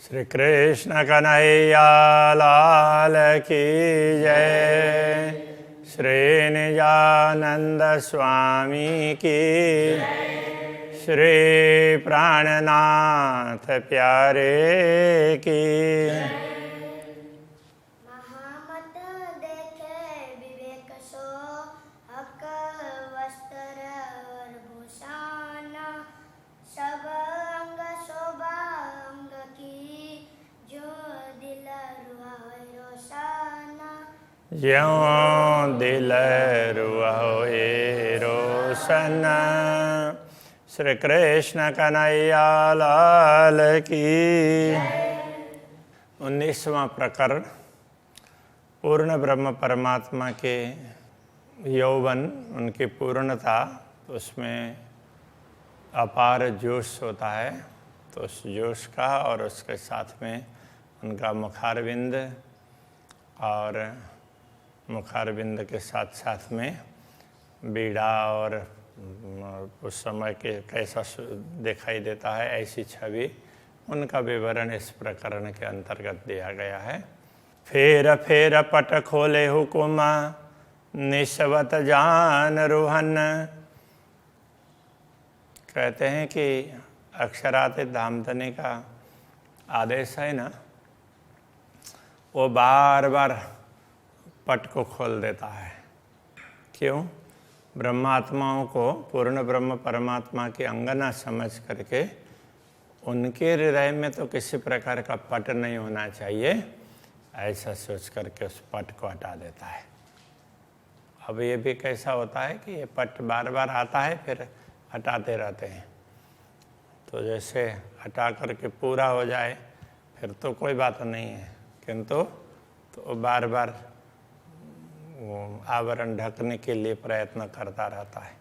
श्री कृष्ण कन्हैया लाल की जय। श्री निजानंद स्वामी की, श्री प्राणनाथ प्यारे की। महामत देखे विवेक सो, हक वस्त्र और भूषण, सब अंग शोभा अंग की, जो दिल रुआए रोशन। ज्यों दिल रुआए रोशन। श्री कृष्ण कन्हैया लाल की। 19वां प्रकरण पूर्ण ब्रह्म परमात्मा के यौवन, उनकी पूर्णता, तो उसमें अपार जोश होता है। तो उस जोश का और उसके साथ में उनका मुखारविंद, और मुखारविंद के साथ साथ में बीड़ा, और उस समय के कैसा दिखाई देता है ऐसी छवि, उनका विवरण इस प्रकरण के अंतर्गत दिया गया है। फेर फेर पट खोले हुकुम, निस्वत जान रोहन। कहते हैं कि अक्षरातीत धामधनी का आदेश है ना, वो बार बार पट को खोल देता है। क्यों? ब्रह्मात्माओं को पूर्ण ब्रह्म परमात्मा की अंगना समझ करके उनके हृदय में तो किसी प्रकार का पट नहीं होना चाहिए, ऐसा सोच करके उस पट को हटा देता है। अब ये भी कैसा होता है कि ये पट बार बार आता है, फिर हटाते रहते हैं। तो जैसे हटा करके पूरा हो जाए फिर तो कोई बात नहीं है, किंतु तो बार बार आवरण ढकने के लिए प्रयत्न करता रहता है।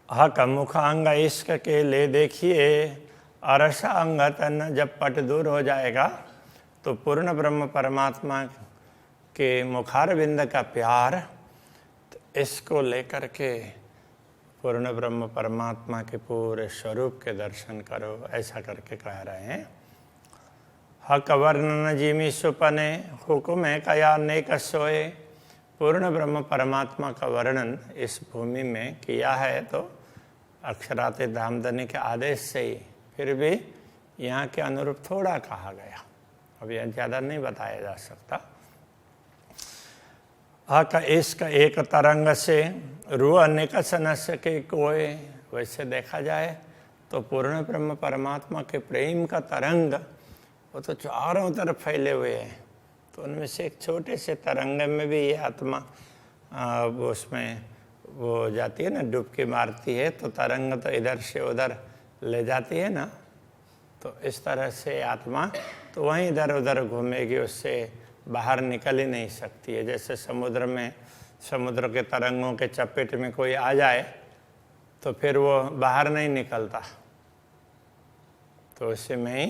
हक मुख अंग इश्क के ले देखिए, अरसा अंग तन। जब पट दूर हो जाएगा तो पूर्ण ब्रह्म परमात्मा के मुखारविंद का प्यार, तो इसको लेकर के पूर्ण ब्रह्म परमात्मा के पूरे स्वरूप के दर्शन करो, ऐसा करके कह रहे हैं। हक वर्णन जिमी सुपने, हुकुम है कया नेक सोए। पूर्ण ब्रह्म परमात्मा का वर्णन इस भूमि में किया है तो अक्षरातीत धामधनी के आदेश से ही, फिर भी यहाँ के अनुरूप थोड़ा कहा गया, अब यह ज़्यादा नहीं बताया जा सकता। हक इश्क एक तरंग से, रूह निकस न सके कोई। वैसे देखा जाए तो पूर्ण ब्रह्म परमात्मा के प्रेम का तरंग वो तो चारों तरफ फैले हुए हैं, तो उनमें से एक छोटे से तरंग में भी ये आत्मा वो उसमें वो जाती है ना, डुबकी मारती है, तो तरंग तो इधर से उधर ले जाती है ना। तो इस तरह से आत्मा तो वहीं इधर उधर घूमेगी, उससे बाहर निकल ही नहीं सकती है। जैसे समुद्र में, समुद्र के तरंगों के चपेट में कोई आ जाए तो फिर वो बाहर नहीं निकलता, तो उसी में ही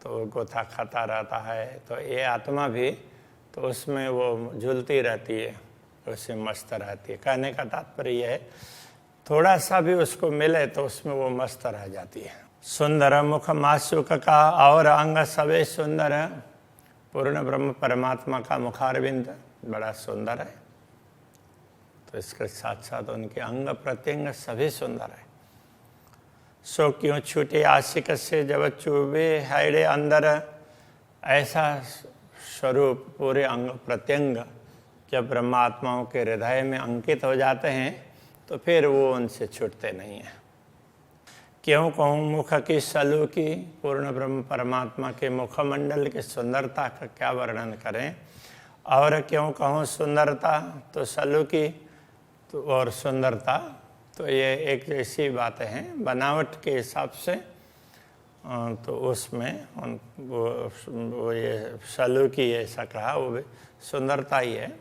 तो गोता खाता रहता है। तो ये आत्मा भी तो उसमें वो झूलती रहती है, उससे मस्त रहती है। कहने का तात्पर्य यह है, थोड़ा सा भी उसको मिले तो उसमें वो मस्त रह जाती है। सुंदर मुख मासुक का और अंग सवे सुंदर। पूर्ण ब्रह्म परमात्मा का मुखारविंद बड़ा सुंदर है, तो इसके साथ साथ उनके अंग प्रत्यंग सभी सुंदर है। सो क्यों छूटे आशिक से जब चुभे हैड़े अंदर। ऐसा स्वरूप पूरे अंग प्रत्यंग जब ब्रह्मात्माओं के हृदय में अंकित हो जाते हैं तो फिर वो उनसे छूटते नहीं हैं। क्यों कहूँ मुख की सलू की। पूर्ण ब्रह्म परमात्मा के मुखमंडल की सुंदरता का क्या वर्णन करें। और क्यों कहूँ सुंदरता, तो सलू की तो और सुंदरता तो ये एक जैसी बातें हैं बनावट के हिसाब से। तो उसमें वो ये सलू की ऐसा कहा, वो भी सुंदरता ही है।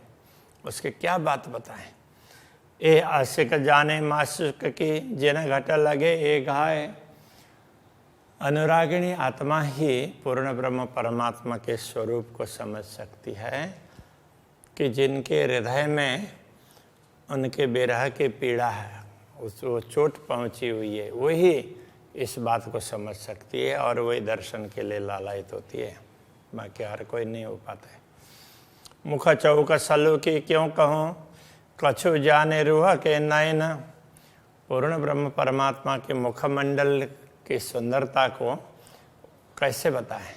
उसकी क्या बात बताएं। ए आशिक जाने माशुक की, जिन घट लगे ए घाय। अनुरागिणी आत्मा ही पूर्ण ब्रह्म परमात्मा के स्वरूप को समझ सकती है कि जिनके हृदय में उनके विरह की पीड़ा है, उस वो चोट पहुंची हुई है, वही इस बात को समझ सकती है और वही दर्शन के लिए लालायित होती है, बाकी हर कोई नहीं हो पाता है। मुख चौक सलू की क्यों कहूँ, कछु जाने रूह के नयन। पूर्ण ब्रह्म परमात्मा के मुखमंडल की सुंदरता को कैसे बताएं?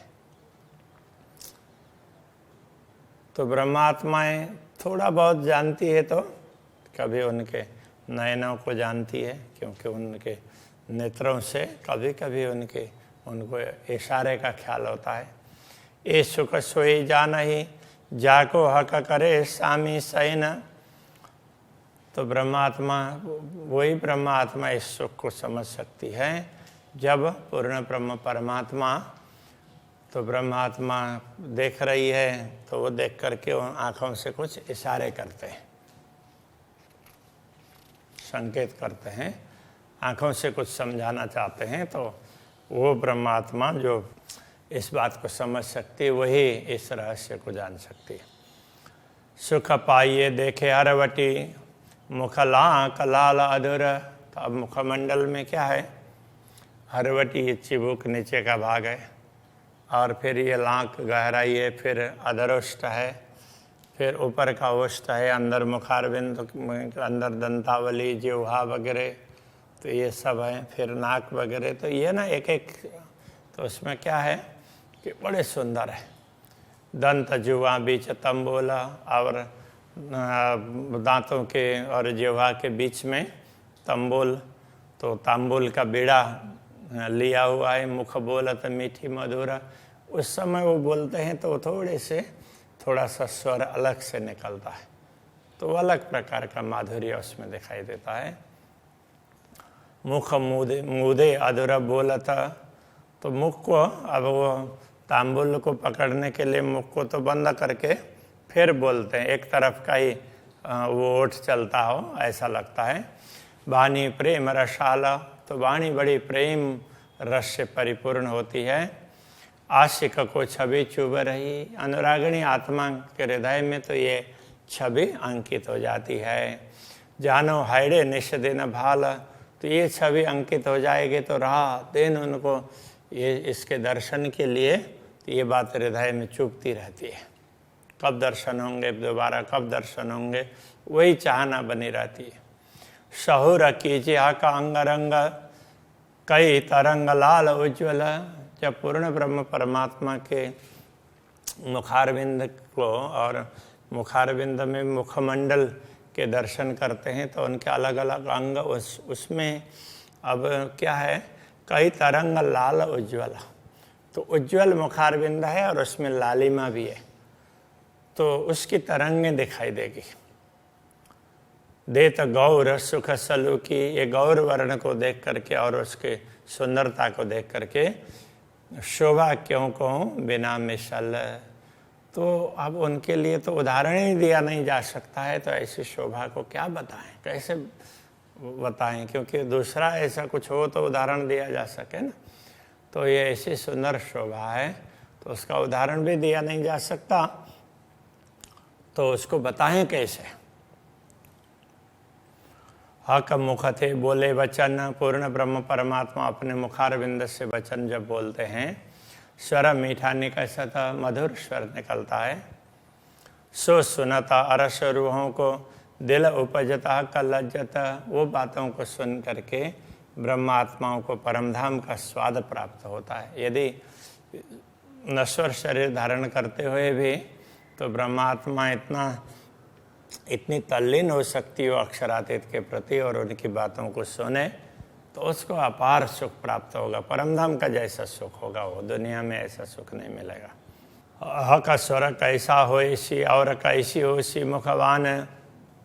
तो ब्रह्मात्माएं थोड़ा बहुत जानती है, तो कभी उनके नयनों को जानती है, क्योंकि उनके नेत्रों से कभी कभी उनको इशारे का ख्याल होता है। ये सुख सोई जान ही जाको हक करे स्वामी सैन। तो ब्रह्मात्मा, वही ब्रह्मात्मा इस सुख को समझ सकती है जब पूर्ण ब्रह्म परमात्मा, तो ब्रह्मात्मा देख रही है तो वो देख करके उन आँखों से कुछ इशारे करते हैं, संकेत करते हैं, आँखों से कुछ समझाना चाहते हैं। तो वो ब्रह्मात्मा जो इस बात को समझ सकती है, वही इस रहस्य को जान सकती है। सुख पाइए देखे हरवटी, मुखला लाल अधूर। तो अब मुखमंडल में क्या है? हरवटी ये चिबुक नीचे का भाग है, और फिर ये लांक गहराई है, फिर अधरोष्ट है, फिर ऊपर का ओष्ठ है, अंदर मुखारबिंद, अंदर दंतावली, जिह्वा वगैरह, तो ये सब है, फिर नाक वगैरह। तो ये ना एक एक, तो उसमें क्या है कि बड़े सुंदर है। दंत, जिह्वा, बीच तंबोला, और दांतों के और जिह्वा के बीच में तंबोल, तो तांबुल का बीड़ा लिया हुआ है। मुख बोलत मीठी मधुरा। उस समय वो बोलते हैं तो थोड़ा सा स्वर अलग से निकलता है, तो अलग प्रकार का माधुर्य उसमें दिखाई देता है। मुख मुदे अधूरा बोलता। तो मुख को, अब वो तांबुल को पकड़ने के लिए मुख को तो बंद करके फिर बोलते हैं, एक तरफ का ही वो ओठ चलता हो ऐसा लगता है। वाणी प्रेम रसाला। तो वाणी बड़ी प्रेम रस से परिपूर्ण होती है। आशिक को छवि चुभ रही। अनुरागिणी आत्मा के हृदय में तो ये छवि अंकित हो जाती है। जानो हाइडे निश दिन भाल। तो ये छवि अंकित हो जाएगी तो रात दिन उनको ये इसके दर्शन के लिए तो ये बात हृदय में चुभती रहती है, कब दर्शन होंगे दोबारा, कब दर्शन होंगे, वही चाहना बनी रहती है। शहुर कीजिए का अंग रंग, कई तरंग लाल उज्ज्वल। जब पूर्ण ब्रह्म परमात्मा के मुखारविंद को और मुखारविंद में मुखमंडल के दर्शन करते हैं तो उनके अलग अलग अंग, उसमें अब क्या है, कई तरंग लाल उज्ज्वल। तो उज्ज्वल मुखारविंद है और उसमें लालिमा भी है, तो उसकी तरंगें दिखाई देगी। देत गौर सुख सलू की। ये गौर वर्ण को देख करके और उसके सुंदरता को देख करके शोभा क्यों कहूँ बिना मिसल। तो अब उनके लिए तो उदाहरण ही दिया नहीं जा सकता है, तो ऐसी शोभा को क्या बताएं, कैसे बताएं, क्योंकि दूसरा ऐसा कुछ हो तो उदाहरण दिया जा सके ना। तो ये ऐसी सुंदर शोभा है तो उसका उदाहरण भी दिया नहीं जा सकता, तो उसको बताएं कैसे। हक मुख थे बोले वचन। पूर्ण ब्रह्म परमात्मा अपने मुखारविंद से वचन जब बोलते हैं, स्वर मीठा निकलता, मधुर स्वर निकलता है। सो सुनता अरस रूहों को, दिल उपजता का लज्जता। वो बातों को सुन करके ब्रह्मात्माओं को परमधाम का स्वाद प्राप्त होता है। यदि नश्वर शरीर धारण करते हुए भी तो ब्रह्मात्मा इतनी तल्लीन हो सकती हो अक्षरातीत के प्रति और उनकी बातों को सुने तो उसको अपार सुख प्राप्त होगा। परमधाम का जैसा सुख होगा वो दुनिया में ऐसा सुख नहीं मिलेगा। हक स्वर कैसा हो इसी और कैसी हो इसी मुखवान।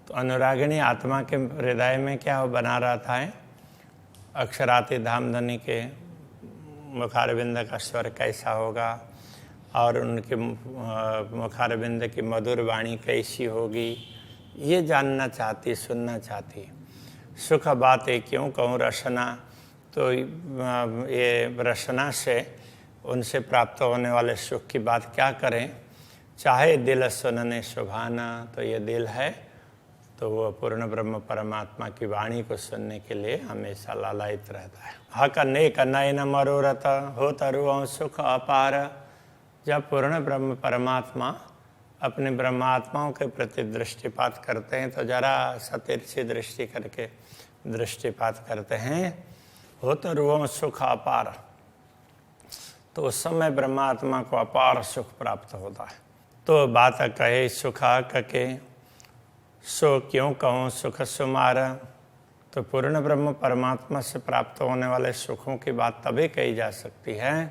तो अनुरागिणी आत्मा के हृदय में क्या हो बना रहता है, अक्षरातीत धामधनी के मुखारविंद का स्वर कैसा होगा और उनके मुखारविंद की मधुर वाणी कैसी होगी, ये जानना चाहती, सुनना चाहती। सुख बातें क्यों कहूँ रसना। तो ये रसना से उनसे प्राप्त होने वाले सुख की बात क्या करें। चाहे दिल सुनने सुभाना। तो ये दिल है तो वो पूर्ण ब्रह्म परमात्मा की वाणी को सुनने के लिए हमेशा लालायित रहता है। हक नेक नयन मनोरथ हो तरु सुख अपार। जब पूर्ण ब्रह्म परमात्मा अपने ब्रह्मात्माओं के प्रति दृष्टिपात करते हैं तो जरा सतिरछी दृष्टि करके दृष्टिपात करते हैं, हो तरु सुख अपार, तो उस समय ब्रह्मात्मा को अपार सुख प्राप्त होता है। तो बात कहे सुखा कके सो क्यों कहूँ सुख सुमारा। तो पूर्ण ब्रह्म परमात्मा से प्राप्त होने वाले सुखों की बात तभी कही जा सकती है,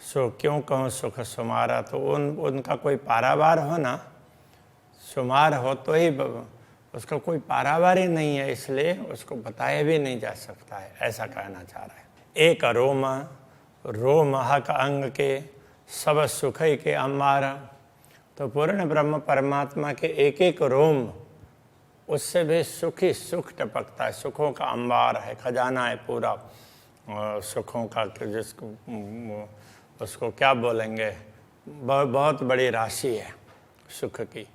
सो क्यों कहूँ सुख सुमारा। तो उनका कोई पारावार हो ना, सुमार हो तो ही, उसका कोई पारावार ही नहीं है, इसलिए उसको बताया भी नहीं जा सकता है, ऐसा कहना चाह रहा है। एक रोम रोम हक अंग के सब सुख के अम्बारा। तो पूर्ण ब्रह्म परमात्मा के एक एक रोम, उससे भी सुख ही सुख टपकता है, सुखों का अंबार है, खजाना है पूरा सुखों का, जिसको उसको क्या बोलेंगे, बहुत बड़ी राशि है सुख की।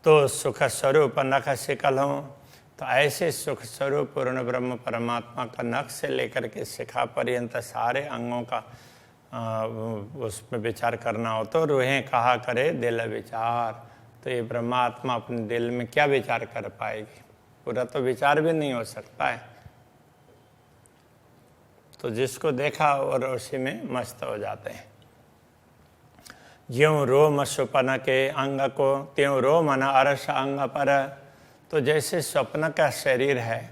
तो सुख स्वरूप नख शिकल हों, तो ऐसे सुख स्वरूप पूर्ण ब्रह्म परमात्मा का नख से लेकर के शिखा पर्यंत सारे अंगों का उसमें विचार करना हो तो रूहें कहा करे दिल विचार। तो ये ब्रह्मात्मा अपने दिल में क्या विचार कर पाएगी, पूरा तो विचार भी नहीं हो सकता है। तो जिसको देखा और उसी में मस्त हो जाते हैं। ज्यों रोम स्वप्न के अंग को त्यों रोम न अरस अंग पर। तो जैसे स्वप्न का शरीर है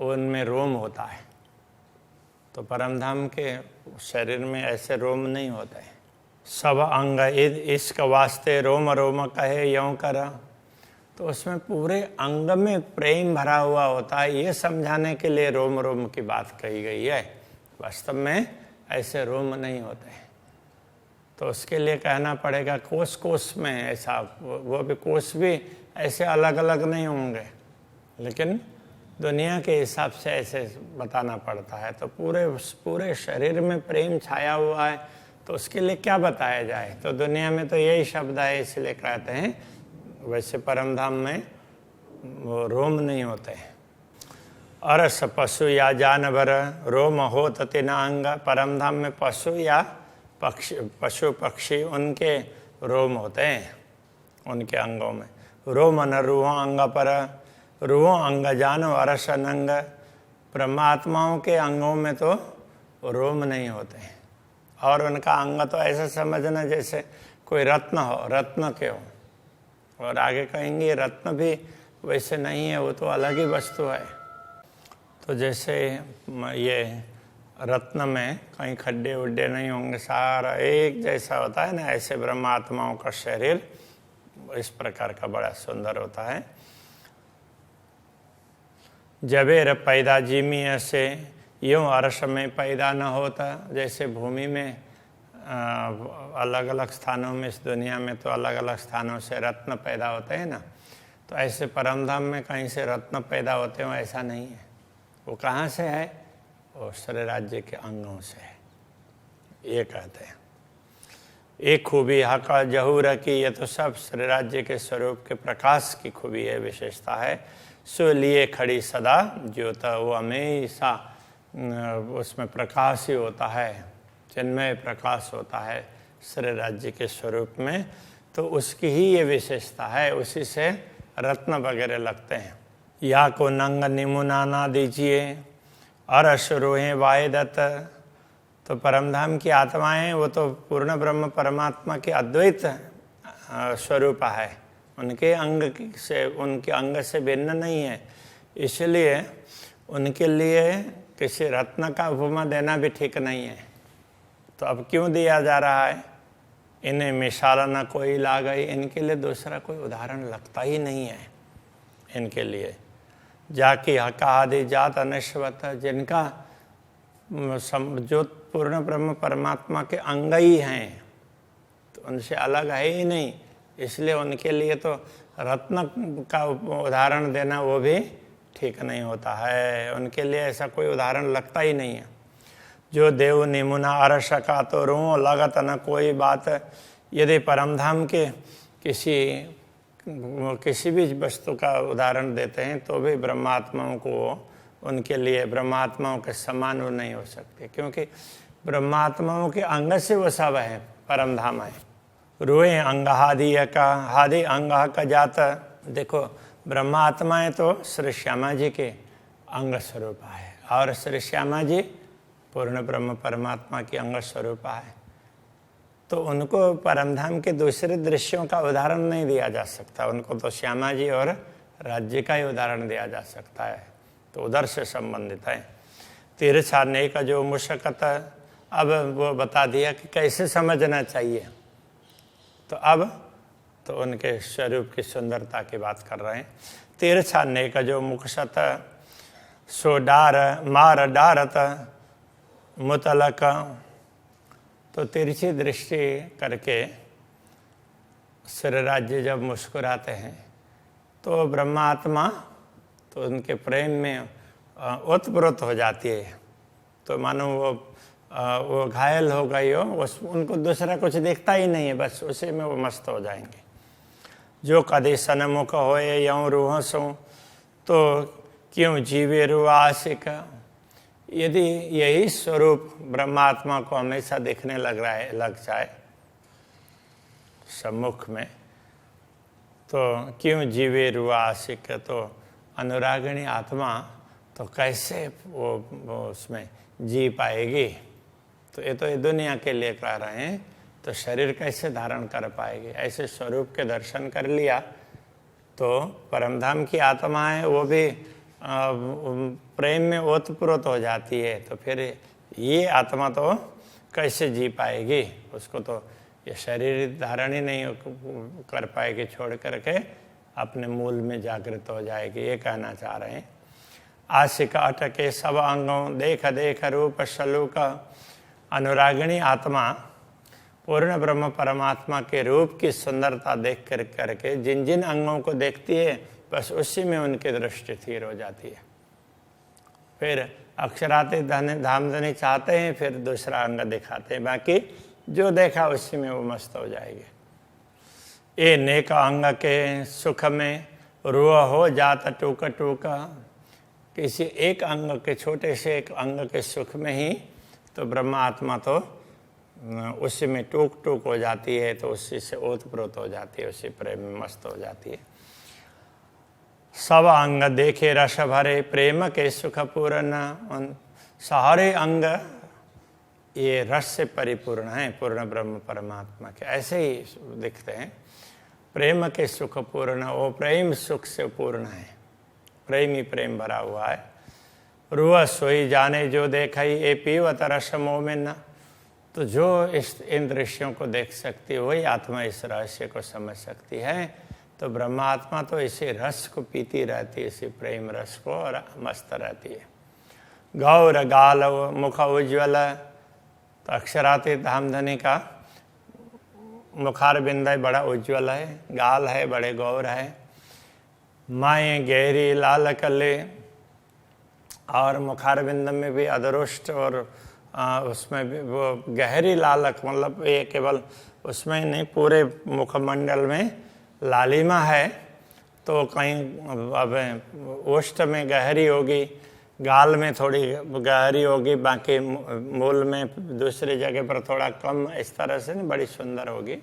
उनमें रोम होता है, तो परमधाम के शरीर में ऐसे रोम नहीं होते हैं। सब अंग इश्क वास्ते रोम रोम कहे यों करा। तो उसमें पूरे अंग में प्रेम भरा हुआ होता है, ये समझाने के लिए रोम रोम की बात कही गई है। वास्तव में ऐसे रोम नहीं होते हैं, तो उसके लिए कहना पड़ेगा कोस कोस में ऐसा, वो भी कोस भी ऐसे अलग अलग नहीं होंगे, लेकिन दुनिया के हिसाब से ऐसे बताना पड़ता है। तो पूरे शरीर में प्रेम छाया हुआ है, तो उसके लिए क्या बताया जाए। तो दुनिया में तो यही शब्द है, इसलिए कहते हैं। वैसे परमधाम में वो रोम नहीं होते हैं। अरस पशु या जानवर रोम हो तिना अंग। परमधाम में पशु या पशु पक्षी उनके रोम होते हैं, उनके अंगों में। रोम न रूहों अंग पर रूहों अंग जानो अरस नंग। ब्रह्मात्माओं के अंगों में तो रोम नहीं होते हैं, और उनका अंग तो ऐसा समझना जैसे कोई रत्न हो, रत्न के हो। और आगे कहेंगे रत्न भी वैसे नहीं है, वो तो अलग ही वस्तु है। तो जैसे ये रत्न में कहीं खड्डे उड्डे नहीं होंगे, सारा एक जैसा होता है ना, ऐसे ब्रह्मात्माओं का शरीर इस प्रकार का बड़ा सुंदर होता है। जबेर पैदा जीमी से यूँ अर्श में पैदा न होता। जैसे भूमि में अलग अलग स्थानों में, इस दुनिया में तो अलग अलग स्थानों से रत्न पैदा होते हैं ना, तो ऐसे परमधाम में कहीं से रत्न पैदा होते हो ऐसा नहीं है। वो कहाँ से है, वो श्री राज्य के अंगों से है, ये कहते हैं। एक खूबी हका जहूर की, ये तो सब श्री राज्य के स्वरूप के प्रकाश की खूबी है, विशेषता है। सो लिए खड़ी सदा ज्योत, वो हमेशा उसमें प्रकाश ही होता है, चिन्मय प्रकाश होता है श्री राज्य के स्वरूप में। तो उसकी ही ये विशेषता है, उसी से रत्न वगैरह लगते हैं। या को नंग निमुना ना दीजिए अरस रोहें वायदत। तो परमधाम की आत्माएं वो तो पूर्ण ब्रह्म परमात्मा के अद्वैत स्वरूप है, उनके अंग से भिन्न नहीं है, इसलिए उनके लिए किसी रत्न का उपमा देना भी ठीक नहीं है। तो अब क्यों दिया जा रहा है, इन्हें मिसाल न कोई ला गई, इनके लिए दूसरा कोई उदाहरण लगता ही नहीं है इनके लिए। जाकी हका आदि जात अनश्वत, जिनका जो पूर्ण ब्रह्म परमात्मा के अंग ही हैं, तो उनसे अलग है ही नहीं, इसलिए उनके लिए तो रत्न का उदाहरण देना वो भी ठीक नहीं होता है, उनके लिए ऐसा कोई उदाहरण लगता ही नहीं है। जो देव निमुना अरस का तो रो लगत न कोई बात। यदि परमधाम के किसी किसी भी वस्तु का उदाहरण देते हैं तो भी ब्रह्मात्माओं को उनके लिए ब्रह्मात्माओं के समान वो नहीं हो सकते, क्योंकि ब्रह्मात्माओं के अंग से वो सब है, परम धाम है। रुए अंग हादि अंग का जाता। देखो ब्रह्मात्माएं तो श्री श्यामा जी के अंग स्वरूपा है और श्री श्यामा जी पूर्ण ब्रह्म परमात्मा की अंग स्वरूपा है, तो उनको परमधाम के दूसरे दृश्यों का उदाहरण नहीं दिया जा सकता, उनको तो श्यामा जी और राज्य का ही उदाहरण दिया जा सकता है, तो उधर से संबंधित है। तीर्थ छाड़ने का जो मुशक्कत, अब वो बता दिया कि कैसे समझना चाहिए, तो अब तो उनके स्वरूप की सुंदरता की बात कर रहे हैं। तीर्थ छाड़ने का जो मुखशत सो डार मार डारत मुतलक, तो तिरछी दृष्टि करके श्री राज्य जब मुस्कुराते हैं तो ब्रह्मात्मा तो उनके प्रेम में ओतप्रोत हो जाती है, तो मानो वो घायल हो गई हो, उनको दूसरा कुछ दिखता ही नहीं है, बस उसी में वो मस्त हो जाएंगे। जो कदी सनमुख होए यौं रूह सो, तो क्यों जीवे रुआ आशिक। यदि यही स्वरूप ब्रह्मात्मा को हमेशा दिखने लग जाए सम्मुख में, तो क्यों जीवे रुआ आशिक, तो अनुरागिणी आत्मा तो कैसे वो उसमें जी पाएगी। तो ये दुनिया के लिए कह रहे हैं, तो शरीर कैसे धारण कर पाएगी। ऐसे स्वरूप के दर्शन कर लिया तो परमधाम की आत्मा है वो भी प्रेम में ओतप्रोत हो जाती है, तो फिर ये आत्मा तो कैसे जी पाएगी, उसको तो ये शरीर धारण ही नहीं कर पाएगी, छोड़ करके अपने मूल में जागृत हो जाएगी, ये कहना चाह रहे हैं। आशिक अटके सब अंगों देख देख रूप सलूक, अनुरागिणी आत्मा पूर्ण ब्रह्म परमात्मा के रूप की सुंदरता देख कर करके जिन जिन अंगों को देखती है बस उसी में उनकी दृष्टि स्थिर हो जाती है। फिर अक्षराते धामधनी चाहते हैं, फिर दूसरा अंग दिखाते हैं, बाकी जो देखा उसी में वो मस्त हो जाएंगे। ये नेक अंग के सुख में रुआ हो जाता टूका टूका, किसी एक अंग के छोटे से एक अंग के सुख में ही तो ब्रह्म आत्मा तो उसी में टूक टूक हो जाती है, तो उसी से ओतप्रोत हो जाती है, उसी प्रेम में मस्त हो जाती है। सब अंग देखे रस भरे प्रेम के सुख पूर्ण, सारे अंग ये रस से परिपूर्ण है, पूर्ण ब्रह्म परमात्मा के ऐसे ही दिखते हैं। प्रेम के सुख पूर्ण, वो प्रेम सुख से पूर्ण है, प्रेम ही प्रेम भरा हुआ है। रुआ सोई जाने जो देखई ए पीवत रस मोमिन, तो जो इन दृश्यों को देख सकती है वही आत्मा इस रहस्य को समझ सकती है। तो ब्रह्मात्मा तो इसी रस को पीती रहती है, इसी प्रेम रस को, और मस्त रहती है। गौर गाल मुख उज्ज्वल, तो अक्षरातीत धामधनी का मुखार बिंद बड़ा उज्ज्वल है, गाल है बड़े गौर है। माए गहरी लाल कले, और मुखार बिंद में भी अदरुष्ट और उसमें भी वो गहरी लालक, मतलब ये केवल उसमें नहीं पूरे मुखमंडल में लालिमा है, तो कहीं अब ओष्ठ में गहरी होगी, गाल में थोड़ी गहरी होगी, बाकी मूल में दूसरी जगह पर थोड़ा कम, इस तरह से नहीं बड़ी सुंदर होगी।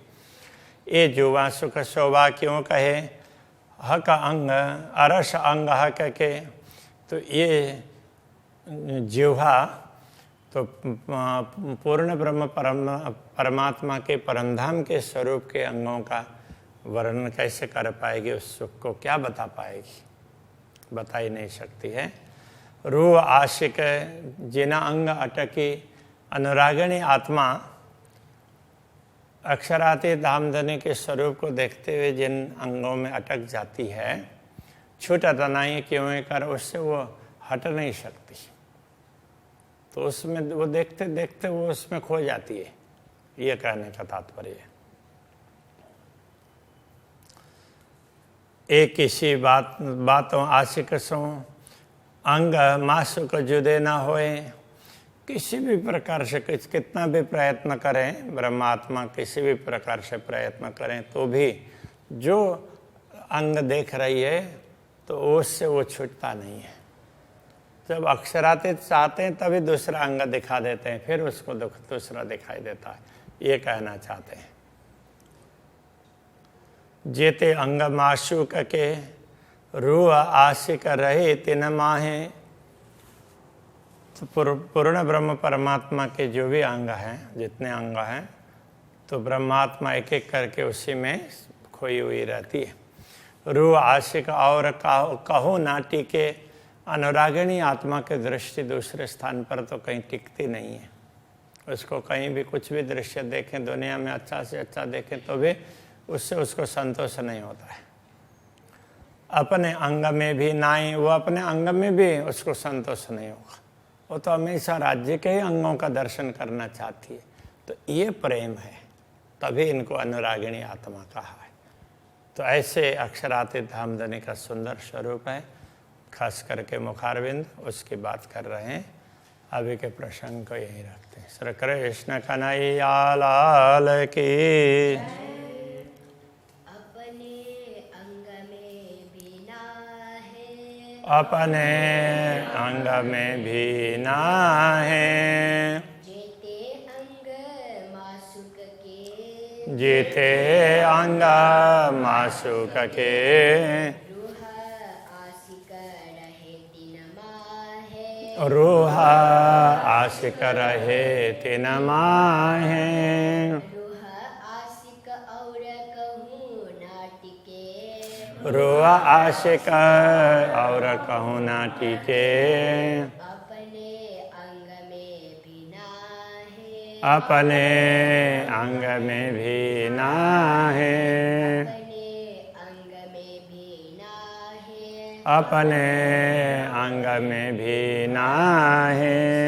ये जुवा सुख शोभा क्यों कहे, हक अंग अरस अंग हक के, तो ये जिह्वा तो पूर्ण ब्रह्म परमात्मा के परमधाम के स्वरूप के अंगों का वर्णन कैसे कर पाएगी, उस सुख को क्या बता पाएगी, बता ही नहीं सकती है। रूह आशिक जिना अंग अटकी, अनुरागिणी आत्मा अक्षरातीत धामधनी के स्वरूप को देखते हुए जिन अंगों में अटक जाती है, छूटा तनाई क्यों कर, उससे वो हट नहीं सकती, तो उसमें वो देखते देखते वो उसमें खो जाती है, ये कहने का तात्पर्य है। एक किसी बातों आशिक सो अंग मासुक जुदे ना होए, किसी भी प्रकार से कितना भी प्रयत्न करें, ब्रह्मात्मा किसी भी प्रकार से प्रयत्न करें तो भी जो अंग देख रही है तो उससे वो छूटता नहीं है। जब अक्षरातीत चाहते हैं तभी दूसरा अंग दिखा देते हैं, फिर उसको दूसरा दिखाई देता है, ये कहना चाहते हैं। जेते अंग माशूक के रूह आशिक रहे तिन माहे। तो पूर्ण ब्रह्म परमात्मा के जो भी अंग हैं, जितने अंग हैं, तो ब्रह्मात्मा एक एक करके उसी में खोई हुई रहती है। रूह आशिक और कहो नाटी के अनुरागिणी आत्मा की दृष्टि दूसरे स्थान पर तो कहीं टिकती नहीं है। उसको कहीं भी कुछ भी दृश्य देखें, दुनिया में अच्छा से अच्छा देखें तो भी उससे उसको संतोष नहीं होता है। अपने अंग में भी नाई, वो अपने अंग में भी उसको संतोष नहीं होगा। वो तो हमेशा राज्य के ही अंगों का दर्शन करना चाहती है। तो ये प्रेम है, तभी इनको अनुरागिणी आत्मा कहा है। तो ऐसे अक्षरातीत धामधनी का सुंदर स्वरूप है, खास करके मुखारविंद, उसकी बात कर रहे हैं। अभी के प्रसंग को यही रखते हैं। श्री कृष्ण कन्हैया लाल की। अपने अंग में भी ना है, जीते अंग मासुक के। रूह आशिक रहे तिन माहे। रूह आशिक और कहूँ ना टीके। अपने अंग में भी ना है, अपने अंग में भी ना है।